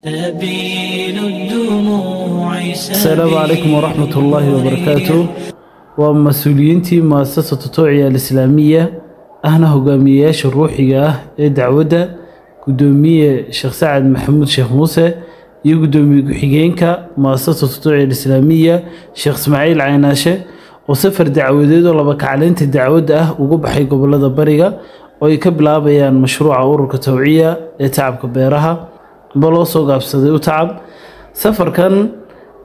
سبيل الدموع السلام عليكم ورحمة الله وبركاته. ومسؤولينتي مؤسسة توعية الإسلامية أهنا هجامياش الروحية دعوة قدومية شيخ سعد محمود شيخ موسى يقدم حجينك مؤسسة توعية الإسلامية شيخ اسماعيل عيناشة وسفر دعوة ولا بكعلنت الدعوة وقبحي قبل هذا بريقة ويكبل بيان مشروع أورك توعية يتعب كبيرها baloo soo gaabsaday u tacab safarkan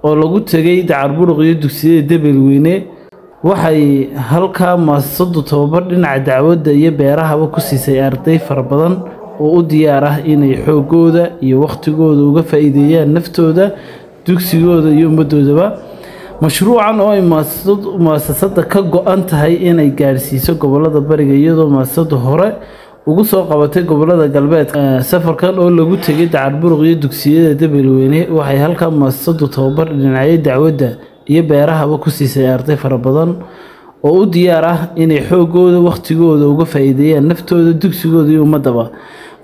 oo lagu tagay Dacarburuq dugsiga Dabalweyne waxay halka maasadu tababar dhinaca dacwadda iyo beerahaba ku siisay arday fara badan oo u diyaar ah inay xoogooda iyo waqtigooda uga faa'iideeyaan naftooda dugsigooda iyo ummadoodaba mashruucan oo ay maasasada ka go'an tahay inay gaarsiiso gobolada bariga iyadoo maasadu hore ugu soo qabatay gobolada galbeedka safarkan oo lagu tagay Dacarburuq dugsiyada Dabalweyne waxay halka maasadu tababar dhinacyo dacwadda iyo beerahaba ku siisay arday fara badan oo u diyaar ah inay xoogooda waqtigooda uga faa'iideeyaan naftooda dugsigooda iyo ummadaba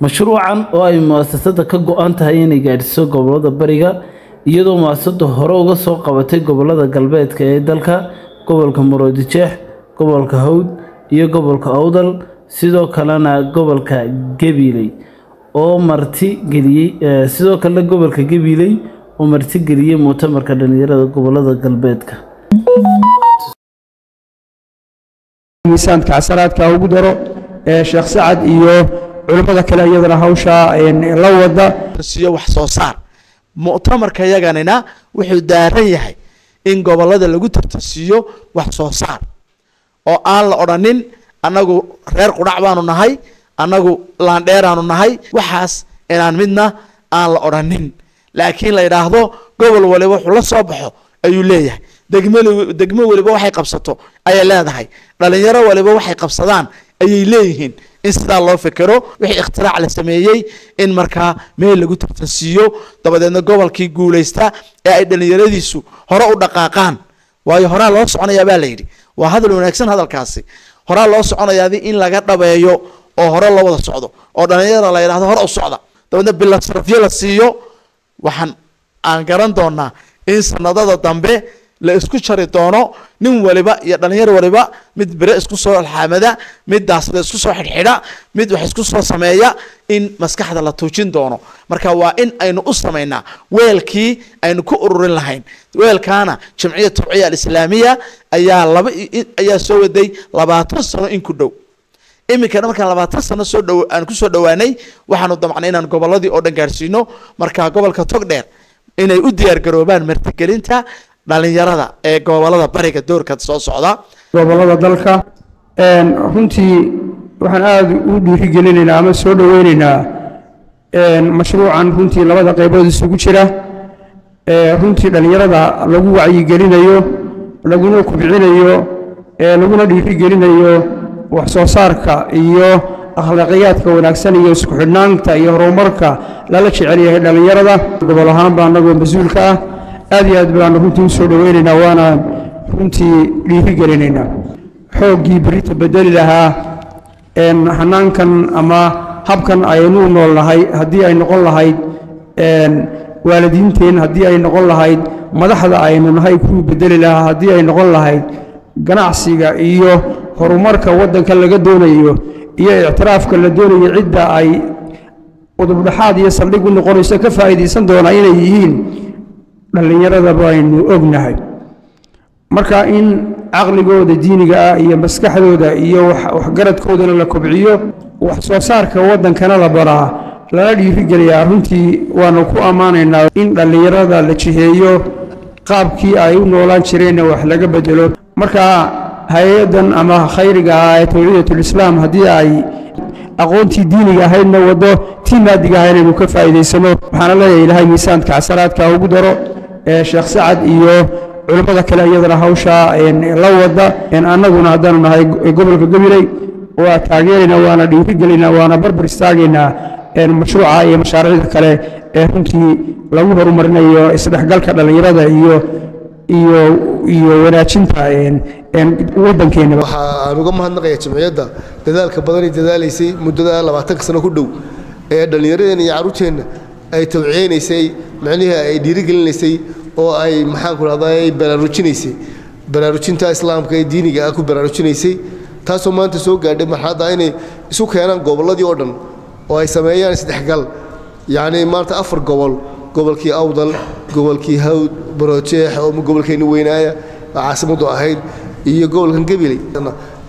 mashruucan oo ay maasasada ka go'an tahay inay gaarsiiso gobolada bariga iyadoo maasadu hore uga soo qabatay gobolada galbeedka ee dalka gobolka Maroodijeex gobolka Hawd iyo gobolka Awdal sidoo kalena gobolka Gabiley oo marti galiyay sidoo kale gobolka Gabiley oo marti galiyay mu'tamarka dhalinyarada gobolada galbeedka miisaanka casaraadka ugu daro Sheekh Sacad iyo culimada kale iyadana hawsha la wada siyo wax soo saar mu'tamarka yaganina wuxuu daaran yahay in gobolada lagu tartasiyo wax soo saar oo aan la oranin anagu reer qudhac baanu nahay anagu laandheeraanu nahay waxaas inaan midna aan la oranin laakiin la yiraahdo gobol waliba wuxuu la soo baxo ayuu leeyahay degmo waliba waxay qabsato ayay leedahay dhalinyaro waliba waxay qabsadaan ayay leeyihiin in sidaa loo fikiro wixii ikhtirac la sameeyay in markaa meel lagu tartansiiyo dabadeedna gobolkii guuleysta ee ay dhalinyaradiisu hore u dhaqaaqaan waayo hore loo soconayaa baa la yiri waa hadal wanaagsan hadalkaasi hore loo soconayaa in laga dhabeeyo oo hore loo wada socdo oo dhalinyarada la yiraahdo hore u socda dabadeedna bil sarfiyo la siiyo waxaan aan garan doonaa in sanadada dambe la isku jari doono nin waliba iyo dhalinyaro waliba mid bire isku soo alxamada mid daasada isku soo xidhxidha mid wax isku soo sameeya in maskaxda la tuujin doono marka waa in aynu u sameynaa weelkii aynu ku ururin lahayn weelkaana jamciyada tawciya al-islaamiya ayaa soo waday 20 sano in ku dhow imika marka 20 sano soo dhow aan ku soo dhawaanay waxaanu damacnay inaan goboladii oo dhan gaarsiino marka gobolka Togdheer inay u diyaar garoobaan martigelinta dhalinyarada ee gobolada bariga doorka soo socda gobolada dalka runtii waxaan aad u dhiirigelinaynaa ama soo dhaweynaynaa mashruucan runtii labada qaybood isugu jira runtii dhalinyarada lagu wacyi gelinayo laguna kubcinayo laguna dhiirigelinayo wax soo saarka iyo akhlaaqiyadka wanaagsan iyo isku xidhnaanta iyo horumarka lala jecel yahay dhalinyarada gobol ahaan baa anagu mas'uulka ah aad iyo aad baan runtii u soo dhaweynaynaa waana runtii dhiirigelinaynaa xoogii berita bedeli lahaa hanaankan ama habkan aynu noolnahay haddii ay noqon lahayd waalidiinteen haddii ay noqon lahayd madaxda aynu nahay kuwii bedeli lahaa haddii ay noqon lahayd ganacsiga iyo horumarka waddanka laga doonayo iyo ictiraafka la doonayo cidda ay udubdhaxaad iyo saldhig u noqonayso ka faa'iideysan doona inay yihiin dhalinyarada baynu ognahay marka in aqligooda diiniga ah iyo maskaxdooda iyo waxgaradkoodana la kobciyo wax soo saarka waddankana la baraa lala dhiirigeliyaa runtii waanu ku ammaanaynaa in dhalinyarada la jiheeyo qaabkii ay u noolaan jireen wax laga bedelo marka hay'adan ama khayriga ah ee tawciyatul islaam haddii ay aqoontii diiniga ahaydna wado tii maadiga ahaydna inuu ka faa'iideysano waxaana leeyahay ilaahay miisaanka casaraadka ugu daro Sheekh Sacad iyo culimada kale iyadana hawsha la wada annaguna haddaanu nahay gobolka Gabiley waa taageerina waana dhiirigelina waana barbar istaagayna mashruuca iyo mashaariicda kale ee runtii lagu horumarinayo isdhexgalka dhalinyarada iyo wanaajinta waddankeena waxaan uga mahadnaqayaa jamciyadda dadaalka badan ee dadaalaysay muddada 20 sano ku dhow ee dhalinyaradeen iyo caruurteena ay tawciyenaysay macnaheedu ay dhiirigelinaysay oo ay maxaan ku raadayay baraarujinta islaamka ee diiniga ah ku baraarujinaysay taasoo maanta soo gaadhay marxaladda inay isu keenaan gobolladii oo dhan oo ay sameeyaan isdhexgal yacni maanta 4 gobol gobolkii awdal gobolkii hawd baroojeex oo gobolkeena weynaaya caasimadu ahayd iyo gobolkan gabiley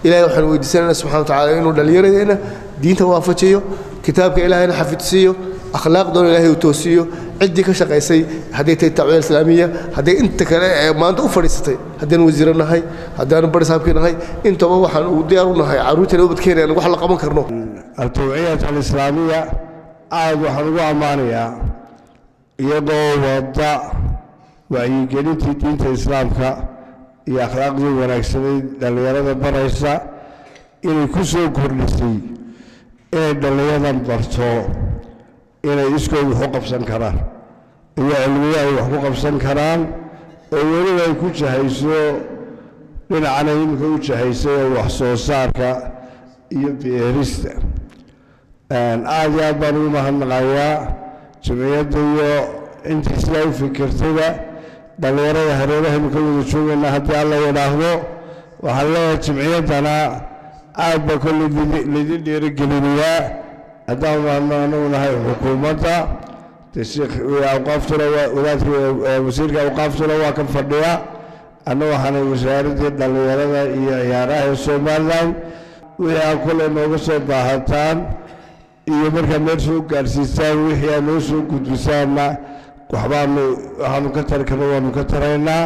ilaahay waxaan weydiisanaynaa subxaanahu wa tacaala inuu dhalinyaradeena diinta waafajiyo kitaabka ilaahayna xafidsiiyo akhlaaqdoona ilaahay uu toosiyo ciddii ka shaqaysay hadday tahay tacwiil islaamiya hadday inta kale ee maanta u fadhiisatay haddaan wasiiro nahay haddaan barisaabkii nahay intaba waxaan u diyaar u nahay carruurteena ubadkeena aan wax la qaban karno التوعية الإسلامية aad waxaan ugu ammaanayaa iyadoo wada wacyigelintii diinta islaamka iyo akhlaaqdii wanaagsaneyd dhalinyarada baraysa inay ku soo kordhisay inay dhallinyadan barto inay iskood wax u qabsan karaan iyo cilmiyo ay wax ku qabsan karaan oo weliba ay ku jahayso dhinacana imika u jahaysay oo wax soo saarka iyo beerista aad iyo aad baan ugu mahadnaqayaa jamciyadda iyo intii sidaa u fikirtayba dhalinyarada hareerahaynu ka wada joogaynaa haddii alla yidhaahdo waxaan leeyahay jamciyaddana aad baa kolley laydin dhiirigelinayaa haddaan anagu nahay xukuumadda de sheekh awqaaftuna wadaadka wasiirka awqaaftuna waa ka fadhiya anna waxaanay wasaaraddii dhalinyarada iyo ciyaaraha ee somaliland wixii aad kolley nooga soo baahataan iyo markaa meel soo gaarsiisaan wixii aad noo soo gudbisaanna waxaanu ka tari karno waanu ka taraynaa